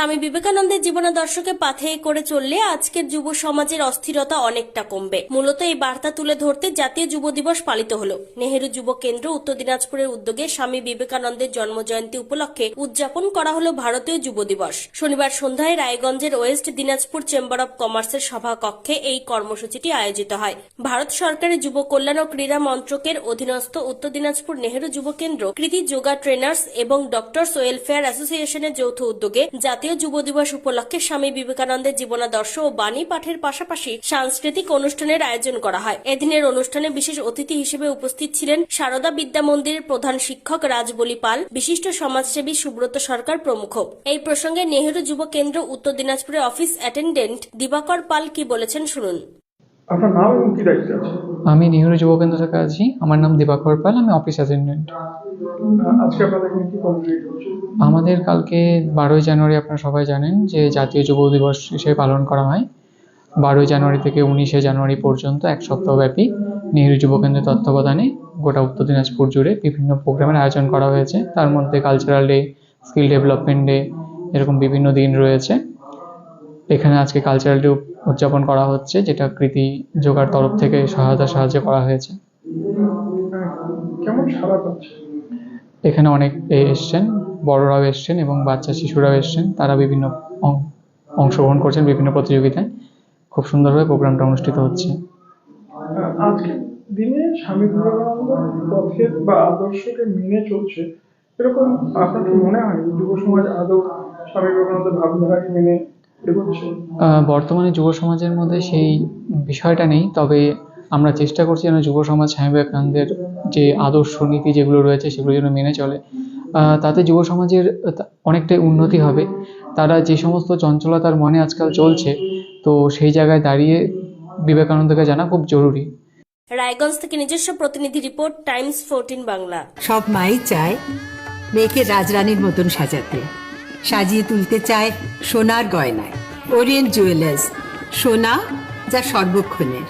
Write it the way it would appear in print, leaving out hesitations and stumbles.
স্বামী বিবেকানন্দের জীবনাদর্শকে পাথেয় করে চললে আজকের যুব সমাজের অস্থিরতা অনেকটা কমবে। মূলত এই বার্তা তুলে ধরতে জাতীয় যুব দিবস পালিত হলো। নেহেরু যুব কেন্দ্র উত্তর দিনাজপুরের উদ্যোগে স্বামী বিবেকানন্দের জন্মজয়ন্তী উপলক্ষে উদযাপন করা হলো ভারতীয় যুব দিবস। শনিবার সন্ধ্যায় রায়গঞ্জের ওয়েস্ট দিনাজপুর চেম্বার অব কমার্সের সভাকক্ষে এই কর্মসূচিটি আয়োজিত হয়। ভারত সরকারের যুব কল্যাণ ও ক্রীড়া মন্ত্রকের অধীনস্থ উত্তর দিনাজপুর নেহেরু যুব কেন্দ্র, কৃতি যোগা ট্রেনার্স এবং ডক্টরস ওয়েলফেয়ার অ্যাসোসিয়েশনের যৌথ উদ্যোগে জাতীয় যুব দিবস উপলক্ষে স্বামী বিবেকানন্দের জীবনাদর্শ ও বাণী পাঠের পাশাপাশি সাংস্কৃতিক অনুষ্ঠানের আয়োজন করা হয়। এদিনের অনুষ্ঠানে বিশেষ অতিথি হিসেবে উপস্থিত ছিলেন সারদা বিদ্যা মন্দিরের প্রধান শিক্ষক রাজবলি পাল, বিশিষ্ট সমাজসেবী সুব্রত সরকার প্রমুখ। এই প্রসঙ্গে নেহেরু যুব কেন্দ্র উত্তর দিনাজপুরের অফিস অ্যাটেন্ডেন্ট দিবাকর পাল কি বলেছেন শুনুন। আপনার নাম এবং কি দায়িত্ব আছে? আমি নেহেরু যুব কেন্দ্র থেকে আছি। আমার নাম দিবাকর পাল, আমি অফিস অ্যাটেন্ডেন্ট। আজকে আপনাদের এখানে কি কর্মসূচি হচ্ছে? আমাদের কালকে 12ই জানুয়ারি আপনারা সবাই জানেন যে জাতীয় যুব দিবস হিসেবে পালন করা হয়। 12ই জানুয়ারি থেকে 19শে জানুয়ারি পর্যন্ত এক সপ্তাহব্যাপী নেহেরু যুব কেন্দ্রের তত্ত্বাবধানে গোটা উত্তর দিনাজপুর জুড়ে বিভিন্ন প্রোগ্রামের আয়োজন করা হয়েছে। তার মধ্যে cultural day, skill development day, এরকম বিভিন্ন দিন রয়েছে। এখানে আজকে কালচারাল ডে উদযাপন করা হচ্ছে, যেটা কৃতি যোগার তরফ থেকে সাহায্য করা হয়েছে। কেমন সাড়া পাচ্ছে? এখানে অনেক এসছেন, বড়রাও এসছেন এবং বাচ্চা শিশুরাও এসছেন। তারা বিভিন্ন অংশগ্রহণ করছেন বিভিন্ন প্রতিযোগিতায়। খুব সুন্দরভাবে প্রোগ্রামটা অনুষ্ঠিত হচ্ছে। আজকের দিনে স্বামী বিবেকানন্দ পথের বা আদর্শকে মেনে চলছে, এরকম আপনার কি মনে হয় যুব সমাজ আদৌ স্বামী বিবেকানন্দের ভাবধারাকে মেনে এগোচ্ছে? বর্তমানে যুব সমাজের মধ্যে সেই বিষয়টা নেই, তবে আমরা চেষ্টা করছি যেন যুব সমাজ স্বামী বিবেকানন্দের যে আদর্শ নীতি যেগুলো রয়েছে সেগুলো যেন মেনে চলে। তাতে যুব সমাজের অনেকটাই উন্নতি হবে। তারা যে সমস্ত চঞ্চলতার মনে আজকাল চলছে, তো সেই জায়গায় দাঁড়িয়ে বিবেকানন্দকে জানা খুব জরুরি। রায়গঞ্জ থেকে নিজস্ব প্রতিনিধি রিপোর্ট, টাইমস 14 বাংলা। সব মাই চায় মেয়েকে রাজরানীর মতন সাজাতে, সাজিয়ে তুলতে চায় সোনার গয়নায়। ওরিয়েন্ট জুয়েলার্স, সোনা যা সর্বক্ষণের।